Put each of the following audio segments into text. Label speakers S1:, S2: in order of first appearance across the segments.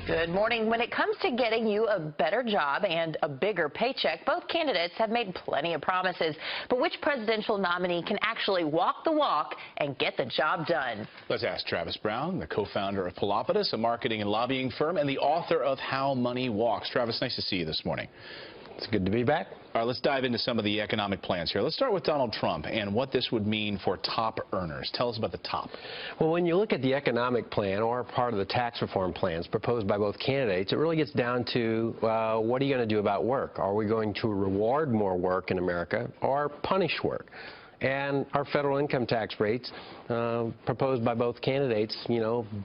S1: Good morning. When it comes to getting you a better job and a bigger paycheck, both candidates have made plenty of promises. But which presidential nominee can actually walk the walk and get the job done? Let's ask Travis Brown, the co-founder of Pelopidas, a marketing and lobbying firm, and the author of How Money Walks. Travis, nice to see you this morning.
S2: It's good to be back.
S1: All right, let's dive into some of the economic plans here. Let's start with Donald Trump and what this would mean for top earners. Tell us about the top.
S2: Well, when you look at the economic plan or part of the tax reform plans proposed by both candidates, it really gets down to what are you going to do about work? Are we going to reward more work in America or punish work? And our federal income tax rates proposed by both candidates,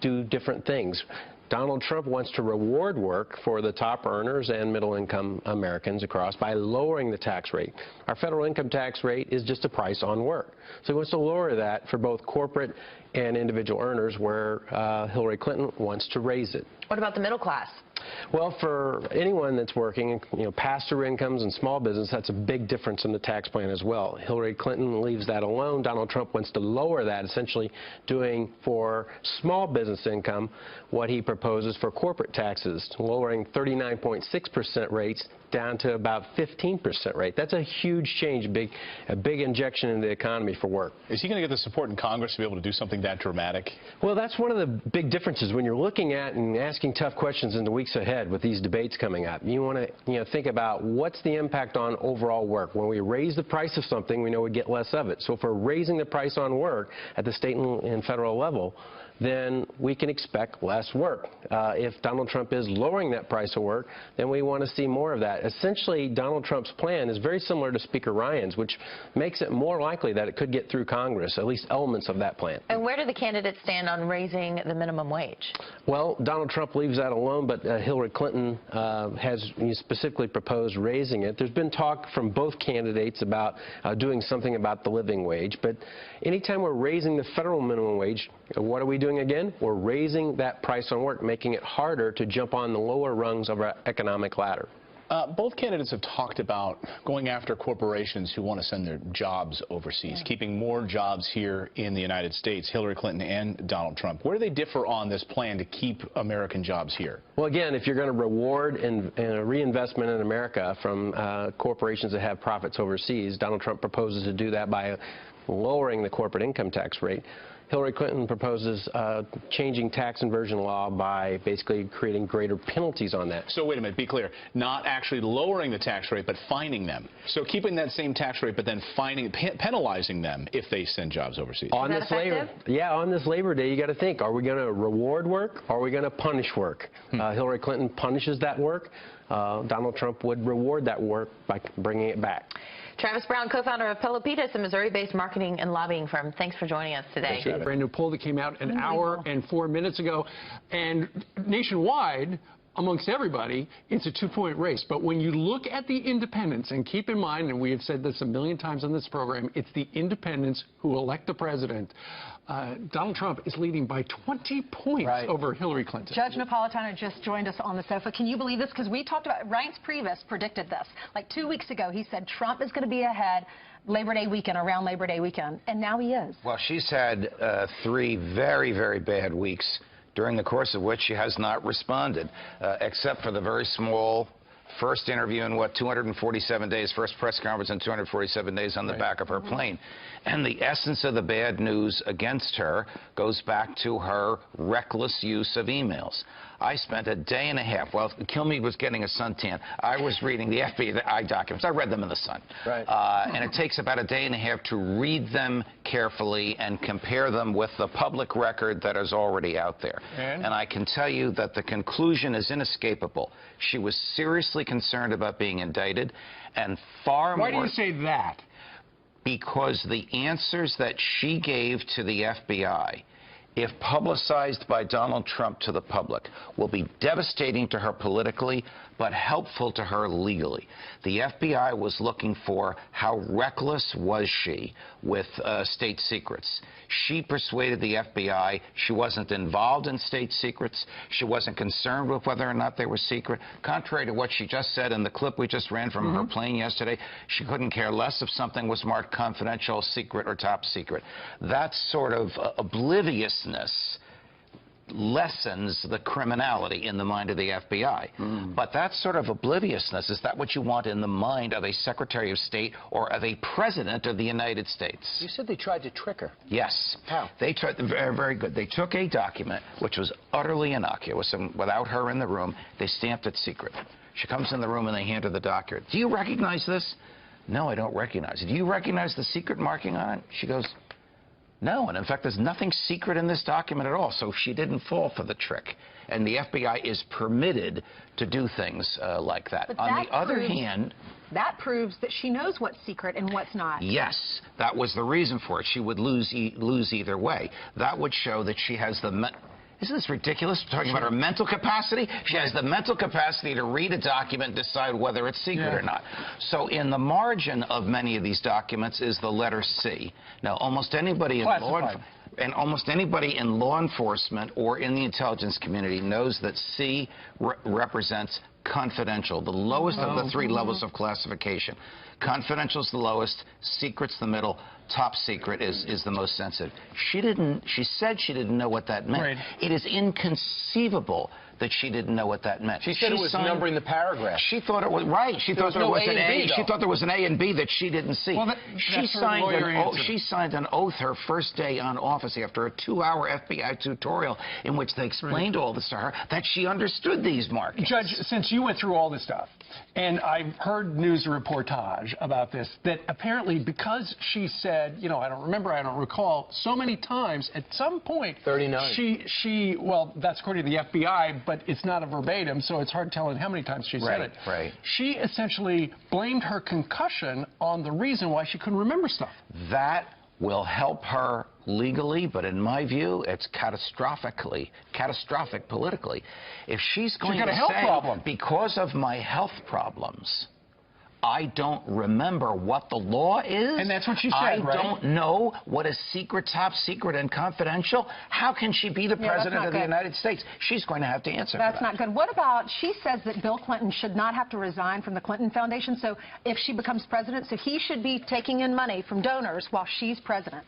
S2: do different things. Donald Trump wants to reward work for the top earners and middle-income Americans across by lowering the tax rate. Our federal income tax rate is just a price on work. So he wants to lower that for both corporate and individual earners, where Hillary Clinton wants to raise it.
S3: What about the middle class?
S2: Well, for anyone that's working, pass-through incomes and small business, that's a big difference in the tax plan as well. Hillary Clinton leaves that alone. Donald Trump wants to lower that, essentially doing for small business income what he proposes for corporate taxes, lowering 39.6% rates down to about 15% rate. That's a huge change, a big injection in the economy for work.
S1: Is he going to get the support in Congress to be able to do something that dramatic?
S2: Well, that's one of the big differences when you're looking at and asking tough questions in the weeks ahead with these debates coming up. You want to think about what's the impact on overall work. When we raise the price of something, we know we get less of it. So if we're raising the price on work at the state and federal level, then we can expect less work. If Donald Trump is lowering that price of work, then we want to see more of that. Essentially, Donald Trump's plan is very similar to Speaker Ryan's, which makes it more likely that it could get through Congress, at least elements of that plan.
S3: And where do the candidates stand on raising the minimum wage?
S2: Well, Donald Trump leaves that alone, but Hillary Clinton has specifically proposed raising it. There's been talk from both candidates about doing something about the living wage, but anytime we're raising the federal minimum wage, what are we doing again? We're raising that price on work, making it harder to jump on the lower rungs of our economic ladder.
S1: Both candidates have talked about going after corporations who want to send their jobs overseas, keeping more jobs here in the United States, Hillary Clinton and Donald Trump. Where do they differ on this plan to keep American jobs here?
S2: Well, again, if you're going to reward and reinvestment in America from corporations that have profits overseas, Donald Trump proposes to do that by lowering the corporate income tax rate. Hillary Clinton proposes changing tax inversion law by basically creating greater penalties on that.
S1: So wait a minute, be clear. Not actually lowering the tax rate, but fining them. So keeping that same tax rate, but then penalizing them if they send jobs overseas.
S2: On this Labor Day, you got to think: are we going to reward work? Or are we going to punish work? Hillary Clinton punishes that work. Donald Trump would reward that work by bringing it back.
S3: Travis Brown, co-founder of Pelopidas, a Missouri-based marketing and lobbying firm. Thanks for joining us today.
S4: A brand new poll that came out an hour and 4 minutes ago. And nationwide, amongst everybody, it's a two-point race. But when you look at the independents, and keep in mind, and we have said this a million times on this program, it's the independents who elect the president. Donald Trump is leading by 20 points over Hillary Clinton.
S5: Judge Napolitano just joined us on the sofa. Can you believe this? Because we talked about, Reince Priebus predicted this. Like 2 weeks ago, he said Trump is going to be ahead Labor Day weekend, around Labor Day weekend, and now he is.
S6: Well, she's had 3 very, very bad weeks, during the course of which she has not responded, except for the very small first interview in, 247 days, first press conference in 247 days on the back of her plane. And the essence of the bad news against her goes back to her reckless use of emails. I spent a day and a half, while Kilmeade was getting a suntan, I was reading the FBI documents. I read them in the Sun. And it takes about a day and a half to read them carefully and compare them with the public record that is already out there. And I can tell you that the conclusion is inescapable. She was seriously concerned about being indicted, and far more...
S4: Why do you say that?
S6: Because the answers that she gave to the FBI, if publicized by Donald Trump to the public, will be devastating to her politically, but helpful to her legally. The FBI was looking for how reckless was she with state secrets. She persuaded the FBI she wasn't involved in state secrets. She wasn't concerned with whether or not they were secret. Contrary to what she just said in the clip we just ran from her plane yesterday, she couldn't care less if something was marked confidential, secret, or top secret. That sort of obliviousness lessens the criminality in the mind of the FBI. But that's sort of obliviousness. Is that what you want in the mind of a Secretary of State or of a President of the United States?
S2: You said they tried to trick her.
S6: Yes.
S2: How?
S6: They tried, very, very good. They took a document which was utterly innocuous, and without her in the room, they stamped it secret. She comes in the room and they hand her the document. Do you recognize this? No, I don't recognize it. Do you recognize the secret marking on it? She goes, no, and in fact, there's nothing secret in this document at all, so she didn't fall for the trick. And the FBI is permitted to do things like that. On the other hand...
S5: That proves that she knows what's secret and what's not.
S6: Yes, that was the reason for it. She would lose either way. That would show that she has the... Isn't this ridiculous? We're talking about her mental capacity. She has the mental capacity to read a document and decide whether it's secret or not. So in the margin of many of these documents is the letter C. Now, almost anybody in law enforcement or in the intelligence community knows that C represents confidential, the lowest of the three levels of classification. Confidential is the lowest, secret's the middle, top secret is the most sensitive. She said she didn't know what that meant.
S4: Right.
S6: It is inconceivable that she didn't know what that meant.
S2: She said it was numbering the paragraph.
S6: She thought it was right. She thought there was an A. She thought there was an A and B that she didn't see.
S4: Well,
S6: she signed an oath her first day on office after a 2-hour FBI tutorial in which they explained all this to her that she understood these markings.
S4: Judge, since you went through all this stuff, and I've heard news reportage about this, that apparently because she said, you know, I don't remember, I don't recall, so many times, at some point...
S2: 39.
S4: Well, that's according to the FBI, but it's not a verbatim, so it's hard telling how many times she said it.
S6: Right.
S4: She essentially blamed her concussion on the reason why she couldn't remember stuff.
S6: That will help her legally, but in my view, it's catastrophic politically. If she's going to say, because of my health problems, I don't remember what the law is.
S4: And that's what she said,
S6: I
S4: right?
S6: don't know what is secret, top secret, and confidential. How can she be the President of the United States? She's going to have to answer for that.
S5: That's not good. What about, she says that Bill Clinton should not have to resign from the Clinton Foundation, so if she becomes president, so he should be taking in money from donors while she's president.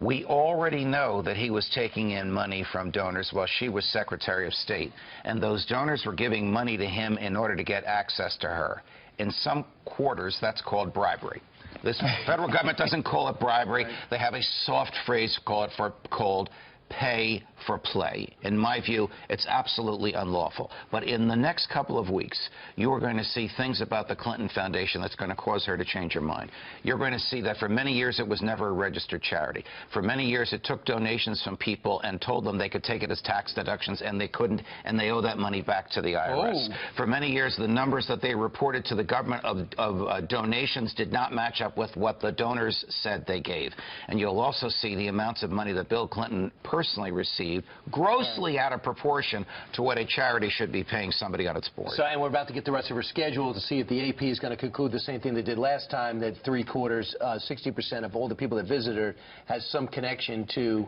S6: We already know that he was taking in money from donors while she was Secretary of State, and those donors were giving money to him in order to get access to her. In some quarters, that's called bribery. This federal government doesn't call it bribery. They have a soft phrase called pay for play. In my view, it's absolutely unlawful. But in the next couple of weeks, you are going to see things about the Clinton Foundation that's going to cause her to change her mind. You're going to see that for many years it was never a registered charity. For many years it took donations from people and told them they could take it as tax deductions, and they couldn't, and they owe that money back to the IRS. For many years, the numbers that they reported to the government of donations did not match up with what the donors said they gave. And you'll also see the amounts of money that Bill Clinton personally received grossly out of proportion to what a charity should be paying somebody on its board.
S2: So, and we're about to get the rest of her schedule to see if the AP is going to conclude the same thing they did last time, that 60% of all the people that visited her has some connection to,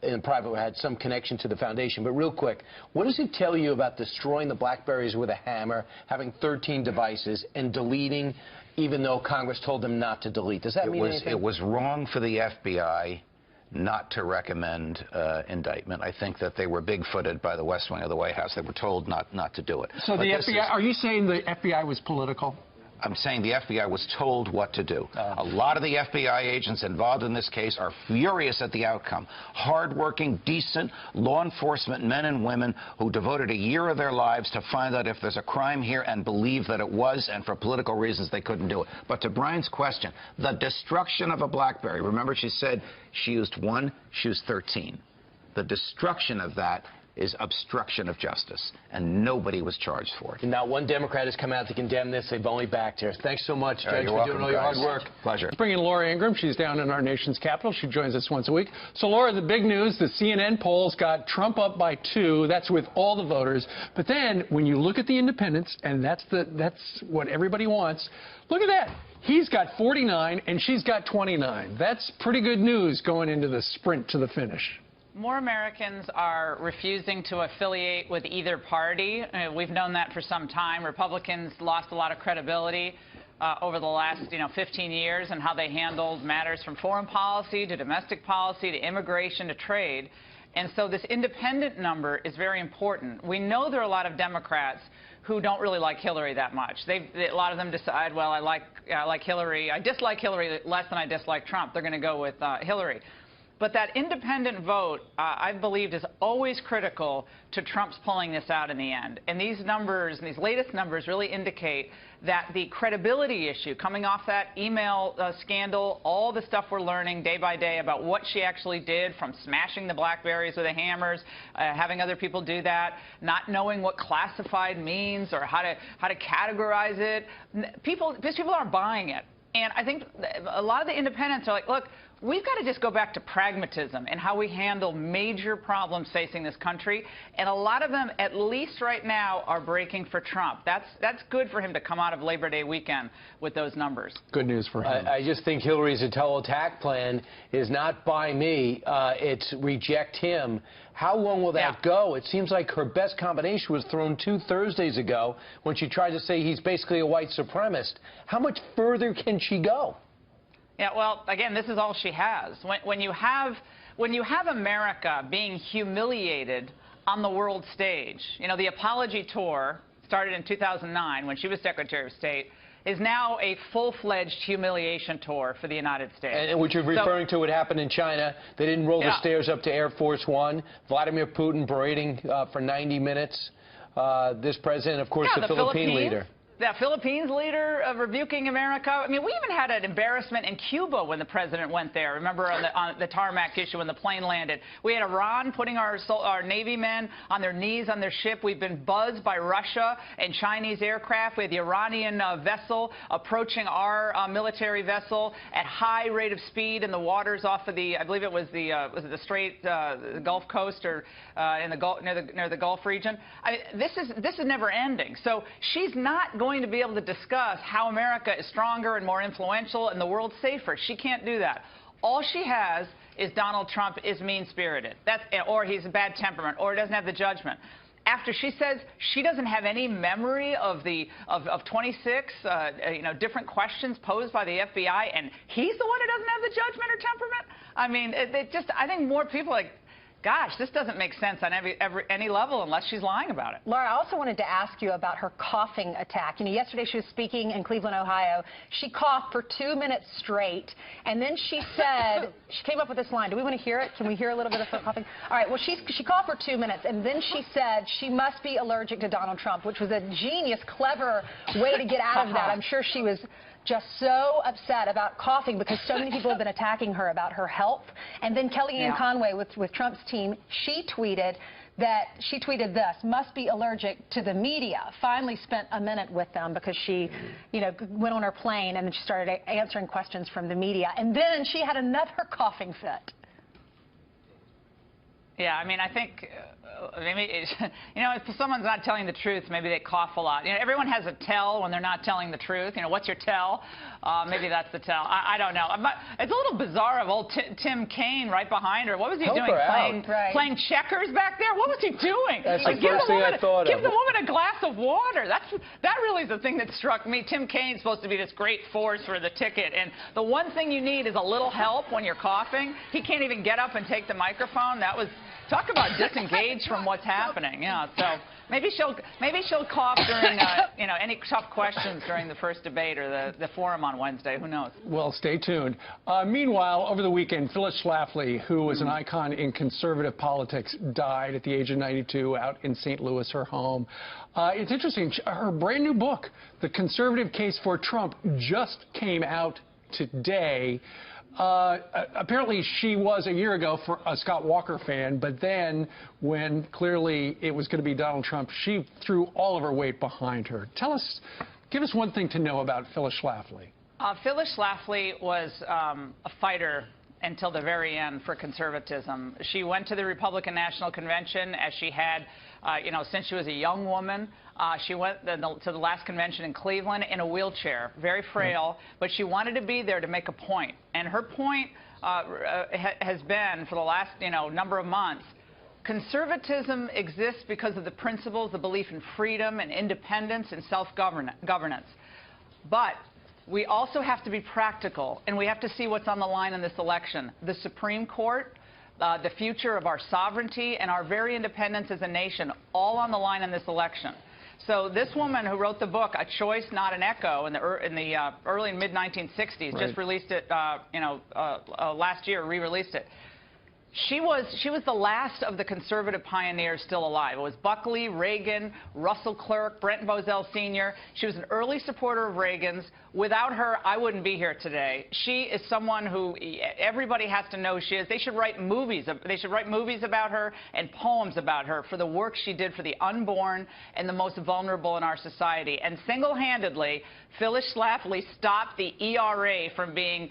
S2: in private, had some connection to the foundation. But real quick, what does it tell you about destroying the BlackBerries with a hammer, having 13 devices, and deleting even though Congress told them not to delete? Does that mean anything?
S6: It was wrong for the FBI not to recommend indictment. I think that they were big-footed by the West Wing of the White House. They were told not to do it.
S4: So the FBI, are you saying the FBI was political?
S6: I'm saying the FBI was told what to do. A lot of the FBI agents involved in this case are furious at the outcome. Hard-working, decent law enforcement men and women who devoted a year of their lives to find out if there's a crime here and believe that it was, and for political reasons they couldn't do it. But to Brian's question, the destruction of a BlackBerry, remember she said she used 1, she used 13. The destruction of that is obstruction of justice, and nobody was charged for it.
S2: And now one Democrat has come out to condemn this. They've only backed her. Thanks so much, Judge, for doing all your hard work.
S6: Pleasure.
S4: Let's bring in Laura Ingraham. She's down in our nation's capital. She joins us once a week. So, Laura, the big news, the CNN polls got Trump up by 2. That's with all the voters. But then when you look at the independents, and that's what everybody wants, look at that. He's got 49, and she's got 29. That's pretty good news going into the sprint to the finish.
S7: More Americans are refusing to affiliate with either party. We've known that for some time. Republicans lost a lot of credibility over the last 15 years and how they handled matters from foreign policy to domestic policy to immigration to trade. And so this independent number is very important. We know there are a lot of Democrats who don't really like Hillary that much. A lot of them decide, well, I like Hillary. I dislike Hillary less than I dislike Trump. They're going to go with Hillary. But that independent vote, I believe, is always critical to Trump's pulling this out in the end. And these numbers, these latest numbers, really indicate that the credibility issue coming off that email scandal, all the stuff we're learning day by day about what she actually did, from smashing the BlackBerries with the hammers, having other people do that, not knowing what classified means or how to categorize it. These people aren't buying it. And I think a lot of the independents are like, look, we've got to just go back to pragmatism and how we handle major problems facing this country. And a lot of them, at least right now, are breaking for Trump. That's good for him to come out of Labor Day weekend with those numbers.
S4: Good news for him.
S8: I just think Hillary's total attack plan is not buy me, it's reject him. How long will that go? It seems like her best combination was thrown 2 Thursdays ago when she tried to say he's basically a white supremacist. How much further can she go?
S7: Yeah, well, again, this is all she has. When you have America being humiliated on the world stage, you know, the apology tour started in 2009 when she was Secretary of State, is now a full-fledged humiliation tour for the United States.
S8: And what you're referring to what happened in China, they didn't roll the stairs up to Air Force One. Vladimir Putin berating for 90 minutes. This president, of course, the Philippine leader.
S7: The Philippines leader rebuking America. I mean, we even had an embarrassment in Cuba when the president went there. Remember on the tarmac issue when the plane landed. We had Iran putting our Navy men on their knees on their ship. We've been buzzed by Russia and Chinese aircraft. We had the Iranian vessel approaching our military vessel at high rate of speed in the waters off of the, I believe it was the Strait, the Gulf Coast, or in the Gulf, near the Gulf region. I mean, this is never ending. So she's not going to be able to discuss how America is stronger and more influential and the world safer. She can't do that. All she has is Donald Trump is mean-spirited, or he's a bad temperament, or doesn't have the judgment. After she says she doesn't have any memory of 26 different questions posed by the FBI, and he's the one who doesn't have the judgment or temperament. I mean, I think more people are like, gosh, this doesn't make sense on any level unless she's lying about it.
S5: Laura, I also wanted to ask you about her coughing attack. You know, yesterday she was speaking in Cleveland, Ohio. She coughed for 2 minutes straight, and then she said, she came up with this line. Do we want to hear it? Can we hear a little bit of her coughing? All right, well, she coughed for 2 minutes, and then she said she must be allergic to Donald Trump, which was a genius, clever way to get out of that. I'm sure she was just so upset about coughing because so many people have been attacking her about her health. And then Kellyanne Conway with Trump's team, she tweeted this, must be allergic to the media. Finally spent a minute with them because she, went on her plane and then she started answering questions from the media. And then she had another coughing fit.
S7: Yeah, I mean, I think maybe, if someone's not telling the truth, maybe they cough a lot. Everyone has a tell when they're not telling the truth. What's your tell? Maybe that's the tell. I don't know. It's a little bizarre of old Tim Kaine right behind her. What was he doing? Playing checkers back there? What was he doing?
S8: That's the first thing I thought of.
S7: Give the woman a glass of water. That really is the thing that struck me. Tim Kaine's supposed to be this great force for the ticket, and the one thing you need is a little help when you're coughing. He can't even get up and take the microphone. That was... Talk about disengaged from what's happening. Yeah, so maybe she'll cough during any tough questions during the first debate or the forum on Wednesday. Who knows?
S4: Well, stay tuned. Meanwhile, over the weekend, Phyllis Schlafly, who was an icon in conservative politics, died at the age of 92 out in St. Louis, her home. It's interesting. Her brand new book, The Conservative Case for Trump, just came out today. Apparently she was a year ago for a Scott Walker fan, but then when clearly it was going to be Donald Trump, she threw all of her weight behind her. Give us one thing to know about Phyllis Schlafly.
S7: Phyllis Schlafly was a fighter until the very end for conservatism. She went to the Republican National Convention as she had, since she was a young woman. She went to the last convention in Cleveland in a wheelchair, very frail, but she wanted to be there to make a point. And her point has been, for the last number of months, conservatism exists because of the principles, the belief in freedom and independence and self-governance. But we also have to be practical, and we have to see what's on the line in this election. The Supreme Court the future of our sovereignty and our very independence as a nation, all on the line in this election. So this woman who wrote the book, A Choice, Not an Echo, in the early and mid-1960s,
S4: Right.
S7: just released it, last year, re-released it. She was the last of the conservative pioneers still alive. It was Buckley, Reagan, Russell Clark, Brent Bozell Sr. She was an early supporter of Reagan's. Without her, I wouldn't be here today. She is someone who everybody has to know who she is. They should write movies. They should write movies about her and poems about her for the work she did for the unborn and the most vulnerable in our society. And single-handedly, Phyllis Schlafly stopped the ERA from being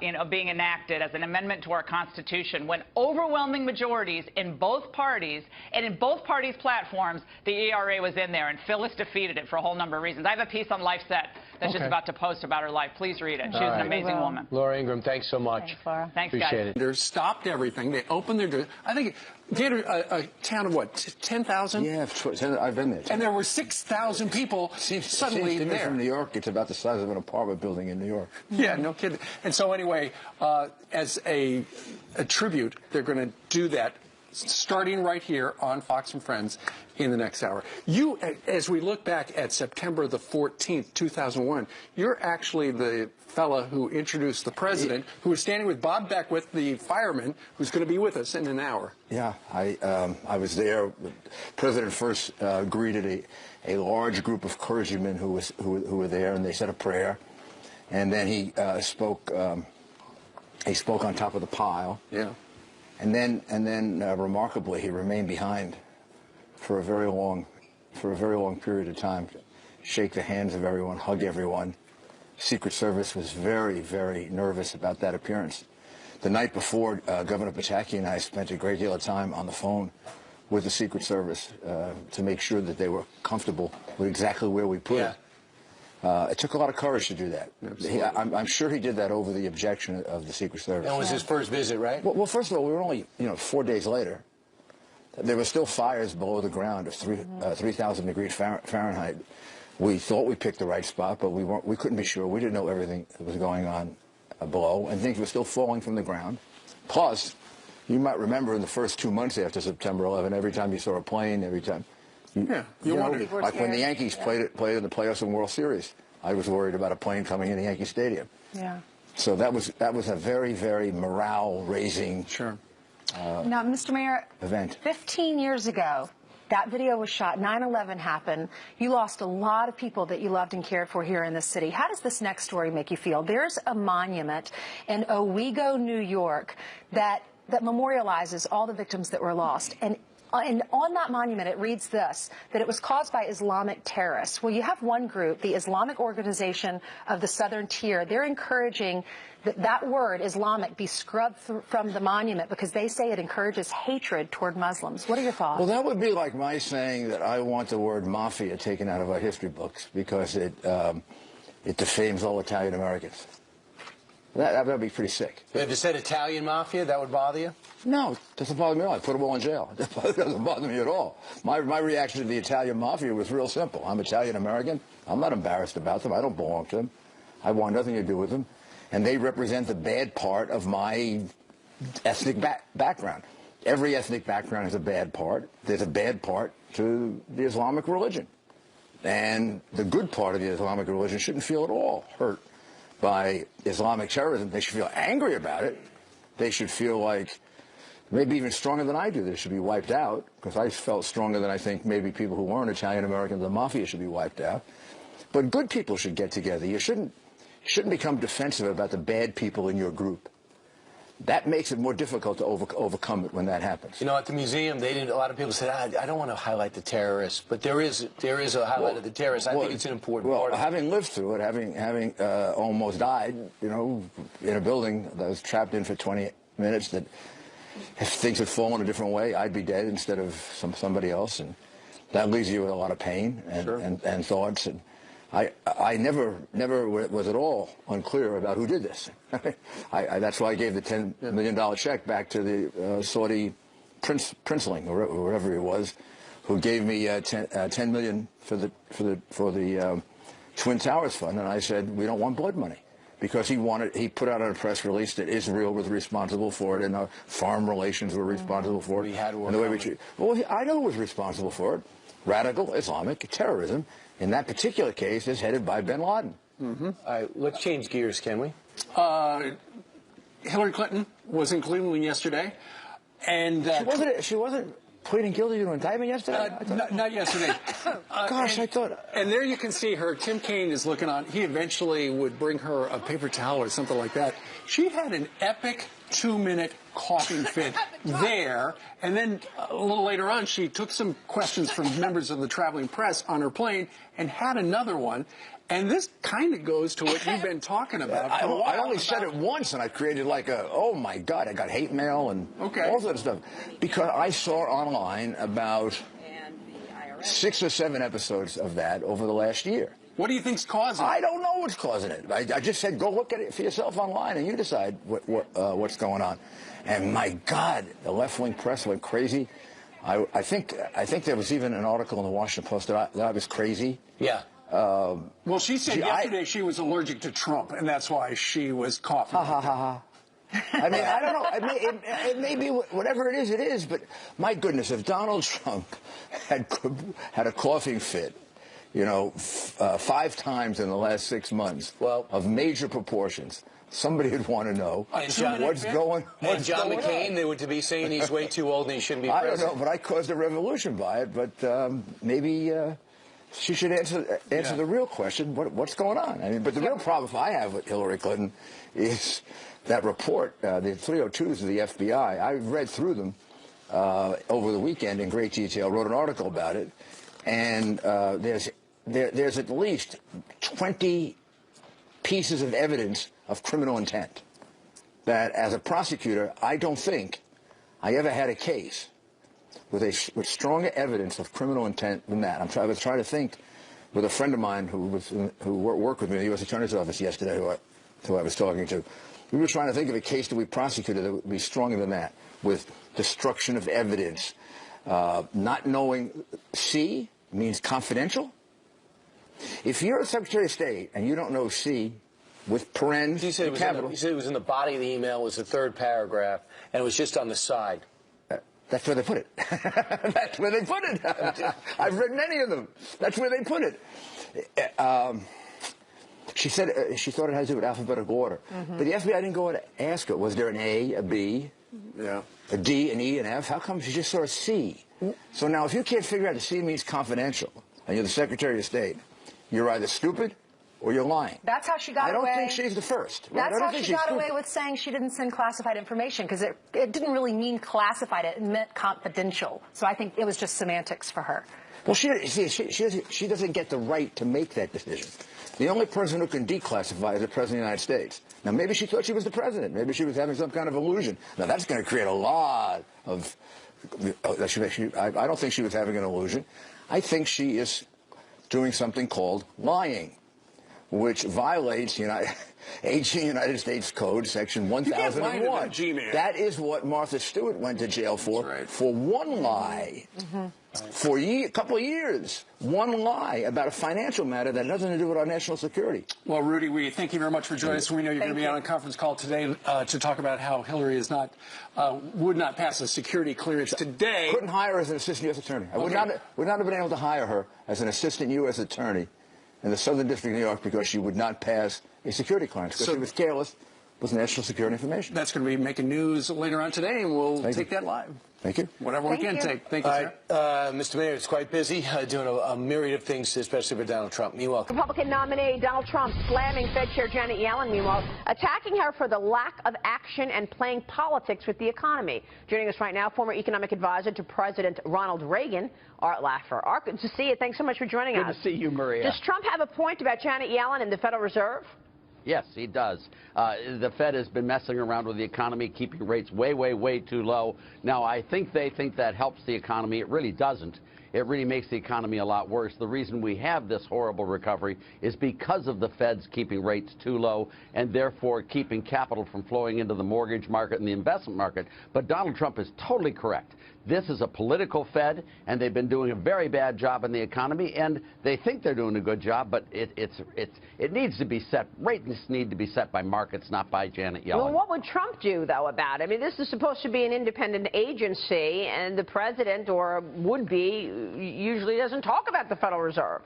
S7: enacted as an amendment to our Constitution when overwhelming majorities in both parties and in both parties' platforms, the ERA was in there, and Phyllis defeated it for a whole number of reasons. I have a piece on LifeSet that's just about to post about her life. Please read it. She was an amazing woman.
S8: Laura Ingraham, thanks so much.
S5: Thanks, Laura.
S7: Thanks,
S8: Appreciate
S7: guys.
S8: it.
S4: They stopped everything. They opened their doors. I think a town of what, 10,000?
S9: Yeah, I've been there.
S4: And there were 6,000 people suddenly
S9: seems to me
S4: there.
S9: from New York, it's about the size of an apartment building in New York.
S4: Yeah, no kidding. And so anyway, as a tribute, they're going to do that starting right here on Fox and Friends in the next hour. You, as we look back at September the 14th, 2001, you're actually the fella who introduced the president, who was standing with Bob Beckwith, the fireman, who's going to be with us in an hour.
S9: Yeah, I was there. The president first greeted a large group of clergymen who were there, and they said a prayer, and then he spoke on top of the pile.
S4: Yeah.
S9: And then remarkably, he remained behind for a very long period of time, shake the hands of everyone, hug everyone. Secret Service was very, very nervous about that appearance. The night before, Governor Pataki and I spent a great deal of time on the phone with the Secret Service to make sure that they were comfortable with exactly where we put it. It took a lot of courage to do that. I'm sure he did that over the objection of the Secret Service.
S8: That was his first visit, right?
S9: Well, first of all, we were only 4 days later. There were still fires below the ground of 3,000 degrees Fahrenheit. We thought we picked the right spot, but we couldn't be sure. We didn't know everything that was going on below, and things were still falling from the ground. Plus, you might remember in the first 2 months after September 11, every time you saw a plane, every time. You wondered. Like when the Yankees played in the playoffs and World Series, I was worried about a plane coming into Yankee Stadium.
S5: Yeah.
S9: So that was a very, very morale-raising
S5: Now, Mr. Mayor,
S9: event.
S5: 15 years ago, that video was shot. 9/11 happened. You lost a lot of people that you loved and cared for here in the city. How does this next story make you feel? There's a monument in Owego, New York, that memorializes all the victims that were lost. And on that monument, it reads this, that it was caused by Islamic terrorists. Well, you have one group, the Islamic Organization of the Southern Tier. They're encouraging that word, Islamic, be scrubbed from the monument because they say it encourages hatred toward Muslims. What are your thoughts?
S9: Well, that would be like my saying that I want the word mafia taken out of our history books because it defames all Italian Americans. That would be pretty sick.
S8: If it said Italian mafia, that would bother you?
S9: No, it doesn't bother me at all. I put them all in jail. It doesn't bother me at all. My reaction to the Italian mafia was real simple. I'm Italian American. I'm not embarrassed about them. I don't belong to them. I want nothing to do with them. And they represent the bad part of my ethnic background. Every ethnic background has a bad part. There's a bad part to the Islamic religion. And the good part of the Islamic religion shouldn't feel at all hurt by Islamic terrorism. They should feel angry about it. They should feel like, maybe even stronger than I do, they should be wiped out, because I felt stronger than I think maybe people who weren't Italian American, the mafia should be wiped out. But good people should get together. You shouldn't become defensive about the bad people in your group. That makes it more difficult to overcome it when that happens.
S8: You know, at the museum, a lot of people said, I don't want to highlight the terrorists, but there is a highlight of the terrorists. I think it's an important part of it.
S9: Having lived through it, having almost died, in a building that was trapped in for 20 minutes, that if things had fallen a different way, I'd be dead instead of somebody else, and that leaves you with a lot of pain and thoughts. And I never was at all unclear about who did this. That's why I gave the $10 million check back to the Saudi princeling, or wherever he was, who gave me $10 million for the Twin Towers fund, and I said, we don't want blood money. because he put out a press release that Israel was responsible for it and foreign relations were responsible for it.
S8: We had
S9: and the way I know who was responsible for it. Radical Islamic terrorism, in that particular case, is headed by bin Laden.
S8: All right, let's change gears, can we?
S4: Hillary Clinton was in Cleveland yesterday, and
S9: she wasn't pleading guilty to indictment yesterday?
S4: Not yesterday.
S9: Gosh, I thought.
S4: And there you can see her. Tim Kaine is looking on. He eventually would bring her a paper towel or something like that. She had an epic 2-minute coughing fit there, and then a little later on, she took some questions from members of the traveling press on her plane and had another one. And this kind of goes to what you've been talking about.
S9: I only said it once, and I created like oh my God, I got hate mail and all that stuff. Because I saw online about 6 or 7 episodes of that over the last year.
S4: What do you think's causing it?
S9: I don't know what's causing it. I just said go look at it for yourself online, and you decide what's going on. And my God, the left-wing press went crazy. I think there was even an article in the Washington Post that I was crazy.
S8: Yeah.
S4: Well, she said yesterday she was allergic to Trump, and that's why she was coughing.
S9: Ha, ha, ha, ha. I mean, I don't know. It may be whatever it is, but my goodness, if Donald Trump had a coughing fit, 5 times in the last 6 months of major proportions, somebody would want to know what's going on.
S8: And John McCain, they would be saying he's way too old and he shouldn't be president.
S9: I don't know, but I caused a revolution by it, but maybe... she should answer the real question, what's going on? I mean, but the real problem I have with Hillary Clinton is that report, the 302s of the FBI. I read through them over the weekend in great detail, wrote an article about it, and there's at least 20 pieces of evidence of criminal intent that, as a prosecutor, I don't think I ever had a case with stronger evidence of criminal intent than that. I was trying to think with a friend of mine who worked with me in the U.S. Attorney's Office yesterday, who I was talking to. We were trying to think of a case that we prosecuted that would be stronger than that, with destruction of evidence, not knowing. C means confidential. If you're a Secretary of State and you don't know C with parens,
S8: he said it was in the body of the email, it was the 3rd paragraph, and it was just on the side.
S9: That's where they put it. That's where they put it. I've read many of them. That's where they put it. She said she thought it had to do with alphabetical order. But the FBI didn't go and ask her, was there an A, a B, a D, an E, an F? How come she just saw a C? So now if you can't figure out the C means confidential, and you're the Secretary of State, you're either stupid or you're lying.
S5: That's how she got away.
S9: I don't think she's the first.
S5: That's how she got away with saying she didn't send classified information, because it didn't really mean classified. It meant confidential. So I think it was just semantics for her.
S9: Well, she doesn't get the right to make that decision. The only person who can declassify is the President of the United States. Now, maybe she thought she was the President. Maybe she was having some kind of illusion. Now, that's going to create a lot of... I don't think she was having an illusion. I think she is doing something called lying, which violates AG United States Code, Section 1001. That is what Martha Stewart went to jail for one lie. For a couple of years, one lie about a financial matter that had nothing to do with our national security.
S4: Well, Rudy, we thank you very much for joining us. We know you're going to be on a conference call today to talk about how Hillary would not pass a security clearance today.
S9: Couldn't hire her as an assistant U.S. attorney. I would not have been able to hire her as an assistant U.S. attorney in the Southern District of New York because she would not pass a security clearance because she was careless with national security information.
S4: That's going to be making news later on today, and we'll take that live.
S9: Thank you.
S4: Whatever we can take. Thank you, sir.
S8: Mr. Mayor, it's quite busy doing a myriad of things, especially for Donald Trump. Meanwhile,
S10: Republican nominee Donald Trump slamming Fed Chair Janet Yellen, meanwhile, attacking her for the lack of action and playing politics with the economy. Joining us right now, former economic advisor to President Ronald Reagan, Art Laffer. Art, good to see you. Thanks so much for joining us.
S11: Good to see you, Maria.
S10: Does Trump have a point about Janet Yellen and the Federal Reserve?
S11: Yes, he does. The Fed has been messing around with the economy, keeping rates way, way, way too low. Now, I think they think that helps the economy. It really doesn't. it really makes the economy a lot worse. The reason we have this horrible recovery is because of the Feds keeping rates too low and therefore keeping capital from flowing into the mortgage market and the investment market. But Donald Trump is totally correct. This is a political Fed, and they've been doing a very bad job in the economy, and they think they're doing a good job, but it needs to be set. Rates need to be set by markets, not by Janet Yellen.
S10: Well, what would Trump do, though, about it? I mean, this is supposed to be an independent agency, and the president, or would-be, usually doesn't talk about the Federal Reserve.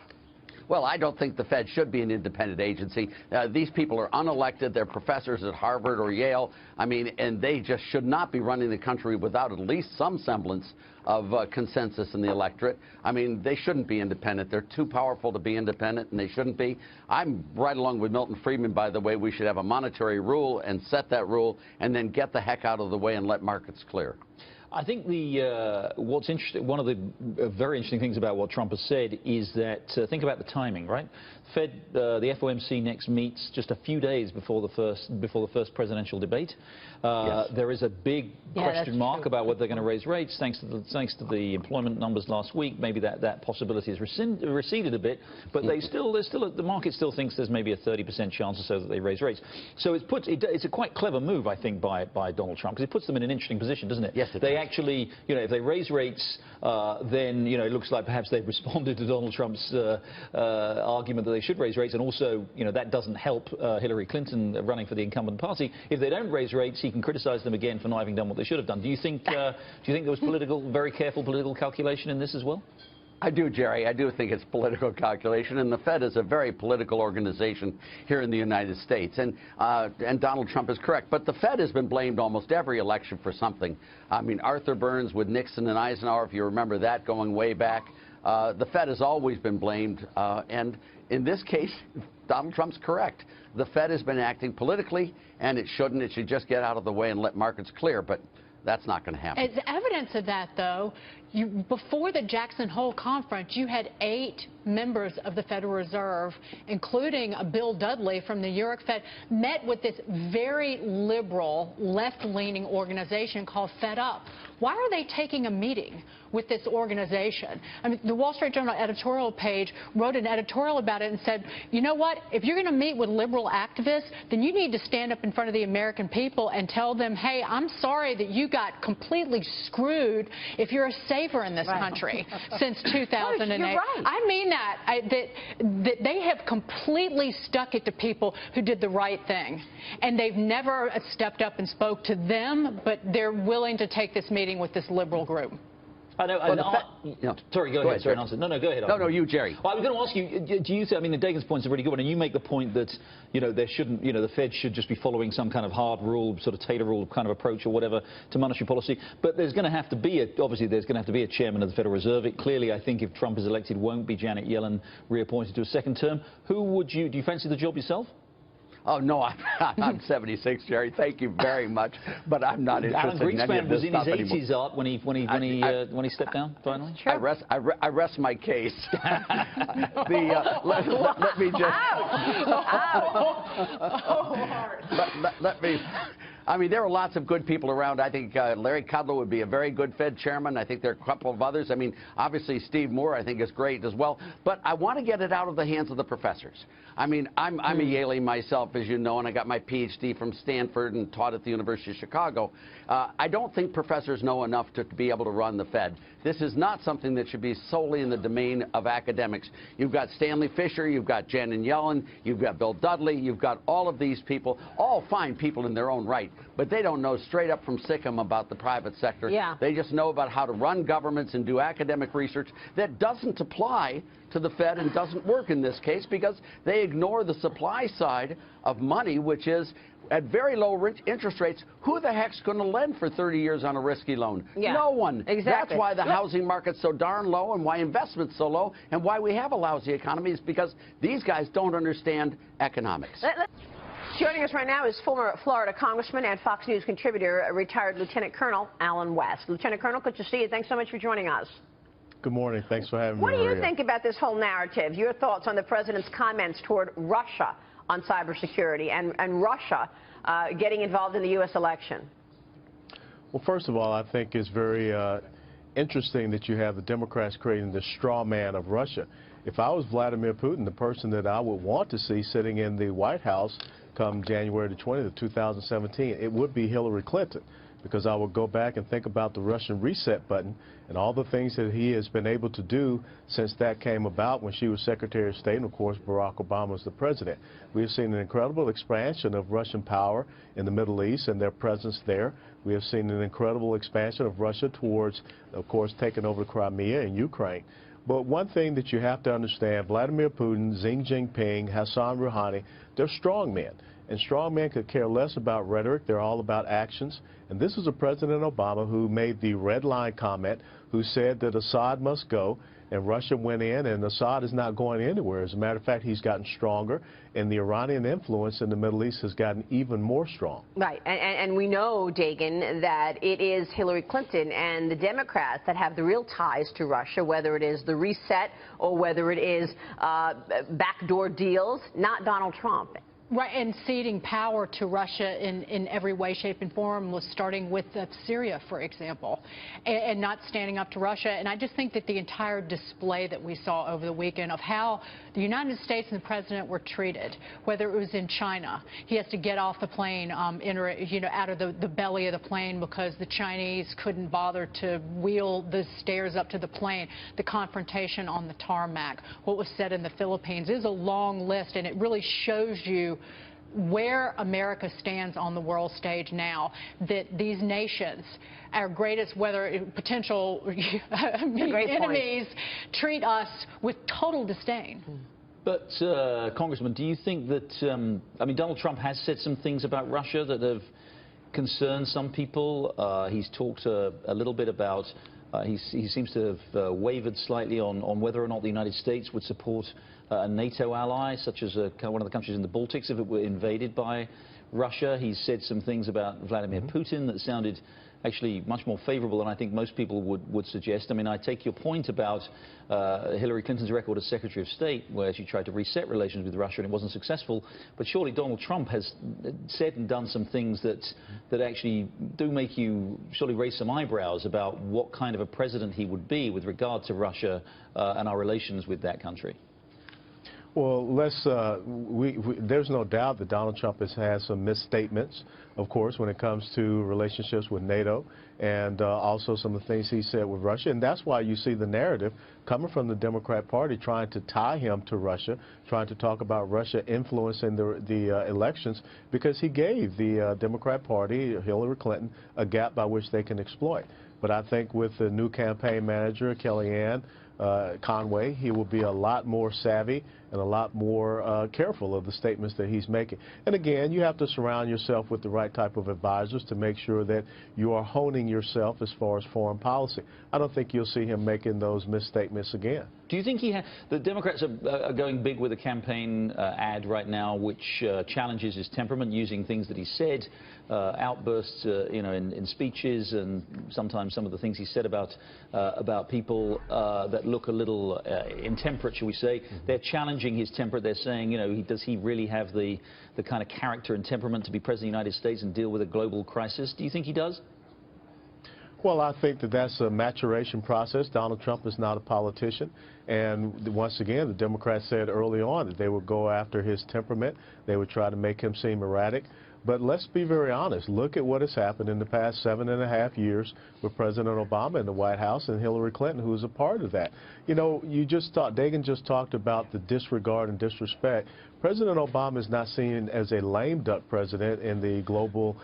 S11: Well, I don't think the Fed should be an independent agency. These people are unelected. They're professors at Harvard or Yale. I mean, and they just should not be running the country without at least some semblance of consensus in the electorate. I mean, they shouldn't be independent. They're too powerful to be independent, and they shouldn't be. I'm right along with Milton Friedman, by the way. We should have a monetary rule and set that rule and then get the heck out of the way and let markets clear.
S12: I think what's interesting, one of the very interesting things about what Trump has said is that think about the timing, right? The FOMC next meets just a few days before the first presidential debate. Yes. There is a big question mark about whether they're going to raise rates, thanks to the employment numbers last week. Maybe that possibility has receded a bit, but the market still thinks there's maybe a 30% chance or so that they raise rates. So it's a quite clever move, I think, by Donald Trump, because it puts them in an interesting position, doesn't it?
S11: Yes, it
S12: does. Actually, if they raise rates, then, it looks like perhaps they've responded to Donald Trump's argument that they should raise rates, and also, that doesn't help Hillary Clinton running for the incumbent party. If they don't raise rates, he can criticize them again for not having done what they should have done. Do you think there was very careful political calculation in this as well?
S11: I do, Jerry. I do think it's political calculation, and the Fed is a very political organization here in the United States. And Donald Trump is correct. But the Fed has been blamed almost every election for something. I mean, Arthur Burns with Nixon and Eisenhower, if you remember that, going way back. The Fed has always been blamed. And in this case, Donald Trump's correct. The Fed has been acting politically, and it shouldn't. It should just get out of the way and let markets clear. But that's not going to happen.
S13: As evidence of that, though, before the Jackson Hole Conference, you had 8 members of the Federal Reserve, including Bill Dudley from the New York Fed, met with this very liberal, left-leaning organization called Fed Up. Why are they taking a meeting with this organization? I mean, the Wall Street Journal editorial page wrote an editorial about it and said, you know what, if you're going to meet with liberal activists, then you need to stand up in front of the American people and tell them, hey, I'm sorry that you got completely screwed if you're a saver in this country since 2008.
S10: You're right.
S13: I mean that they have completely stuck it to people who did the right thing. And they've never stepped up and spoke to them, but they're willing to take this meeting with this liberal group.
S12: I know. Sorry, go ahead. Sorry, no, go ahead.
S11: No, you, Jerry.
S12: Well, I was going to ask you. Do you think? I mean, Dagan's points are really good one, and you make the point that there shouldn't. The Fed should just be following some kind of hard rule, sort of Taylor rule kind of approach or whatever to monetary policy. But there's going to have to be obviously there's going to have to be a chairman of the Federal Reserve. It clearly, I think, if Trump is elected, won't be Janet Yellen reappointed to a second term. Who would you? Do you fancy the job yourself?
S11: Oh, no, I'm 76, Jerry. Thank you very much, but I'm not interested in any of this stuff anymore.
S12: Alan Greenspan was in his 80s when he stepped down finally.
S11: Sure. I rest my case. Let me just. Let me. I mean, there are lots of good people around. I think Larry Kudlow would be a very good Fed chairman. I think there are a couple of others. I mean, obviously, Steve Moore, I think, is great as well. But I want to get it out of the hands of the professors. I mean, I'm a Yaley myself, as you know, and I got my Ph.D. from Stanford and taught at the University of Chicago. I don't think professors know enough to be able to run the Fed. This is not something that should be solely in the domain of academics. You've got Stanley Fischer, you've got Janet Yellen, you've got Bill Dudley, you've got all of these people, all fine people in their own right, but they don't know straight up from Sikkim about the private sector.
S10: Yeah.
S11: They just know about how to run governments and do academic research that doesn't apply to the Fed and doesn't work in this case because they ignore the supply side of money, which is at very low interest rates. Who the heck's going to lend for 30 years on a risky loan?
S10: Yeah,
S11: no one.
S10: Exactly.
S11: That's why the housing market's so darn low and why investment's so low and why we have a lousy economy is because these guys don't understand economics.
S10: Joining us right now is former Florida Congressman and Fox News contributor, retired Lieutenant Colonel Alan West. Lieutenant Colonel, good to see you. Thanks so much for joining us.
S14: Good morning. Thanks for having me,
S10: What do you
S14: Maria.
S10: think about this whole narrative? Your thoughts on the president's comments toward Russia on cybersecurity and Russia getting involved in the U.S. election?
S14: Well, first of all, I think it's very interesting that you have the Democrats creating this straw man of Russia. If I was Vladimir Putin, the person that I would want to see sitting in the White House come January the 20th of 2017, it would be Hillary Clinton, because I would go back and think about the Russian reset button and all the things that he has been able to do since that came about when she was Secretary of State and, of course, Barack Obama was the president. We have seen an incredible expansion of Russian power in the Middle East and their presence there. We have seen an incredible expansion of Russia towards, of course, taking over Crimea and Ukraine. But one thing that you have to understand, Vladimir Putin, Xi Jinping, Hassan Rouhani, they're strong men. And strong men could care less about rhetoric. They're all about actions. And this is a President Obama who made the red line comment, who said that Assad must go, and Russia went in, and Assad is not going anywhere. As a matter of fact, he's gotten stronger, and the Iranian influence in the Middle East has gotten even more strong.
S10: Right, and we know, Dagan, that it is Hillary Clinton and the Democrats that have the real ties to Russia, whether it is the reset or whether it is backdoor deals, not Donald Trump.
S13: Right, and ceding power to Russia in every way, shape, and form, was starting with Syria, for example, and not standing up to Russia. And I just think that the entire display that we saw over the weekend of how the United States and the president were treated, whether it was in China, he has to get off the plane, out of the belly of the plane because the Chinese couldn't bother to wheel the stairs up to the plane, the confrontation on the tarmac, what was said in the Philippines. It is a long list, and it really shows you where America stands on the world stage now, that these nations, our greatest potential enemies, treat us with total disdain.
S12: But, Congressman, do you think that, Donald Trump has said some things about Russia that have concerned some people? He's talked a little bit about, he seems to have wavered slightly on whether or not the United States would support a NATO ally, such as one of the countries in the Baltics, if it were invaded by Russia. He's said some things about Vladimir Putin that sounded actually much more favorable than I think most people would suggest. I mean, I take your point about Hillary Clinton's record as Secretary of State, where she tried to reset relations with Russia and it wasn't successful. But surely Donald Trump has said and done some things that actually do make you surely raise some eyebrows about what kind of a president he would be with regard to Russia and our relations with that country.
S14: Well, there's no doubt that Donald Trump has had some misstatements, of course, when it comes to relationships with NATO and also some of the things he said with Russia. And that's why you see the narrative coming from the Democrat Party trying to tie him to Russia, trying to talk about Russia influencing the elections, because he gave the Democrat Party, Hillary Clinton, a gap by which they can exploit. But I think with the new campaign manager, Kellyanne Conway, he will be a lot more savvy and a lot more careful of the statements that he's making. And again, you have to surround yourself with the right type of advisors to make sure that you are honing yourself as far as foreign policy. I don't think you'll see him making those misstatements again.
S12: Do you think the Democrats are going big with a campaign ad right now which challenges his temperament, using things that he said, outbursts in speeches, and sometimes some of the things he said about people that look a little intemperate, shall we say? They're challenging his temper. They're saying, does he really have the kind of character and temperament to be president of the United States and deal with a global crisis? Do you think he does?
S14: Well, I think that that's a maturation process. Donald Trump is not a politician. And once again, the Democrats said early on that they would go after his temperament. They would try to make him seem erratic. But let's be very honest. Look at what has happened in the past 7.5 years with President Obama in the White House and Hillary Clinton, who is a part of that. Dagan just talked about the disregard and disrespect. President Obama is not seen as a lame duck president in the global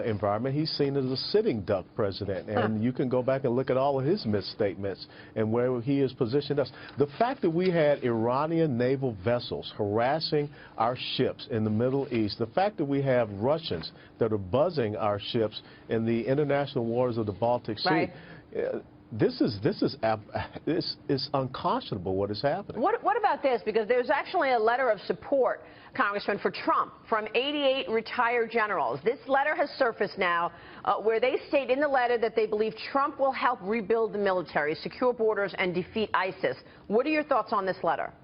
S14: environment. He's seen as a sitting duck president. And you can go back and look at all of his misstatements and where he has positioned us. The fact that we had Iranian naval vessels harassing our ships in the Middle East, the fact that we have Russians that are buzzing our ships in the international waters of the Baltic Sea,
S10: right.
S14: This is unconscionable what is happening.
S10: What about this? Because there's actually a letter of support, Congressman, for Trump from 88 retired generals. This letter has surfaced now where they state in the letter that they believe Trump will help rebuild the military, secure borders, and defeat ISIS. What are your thoughts on this letter?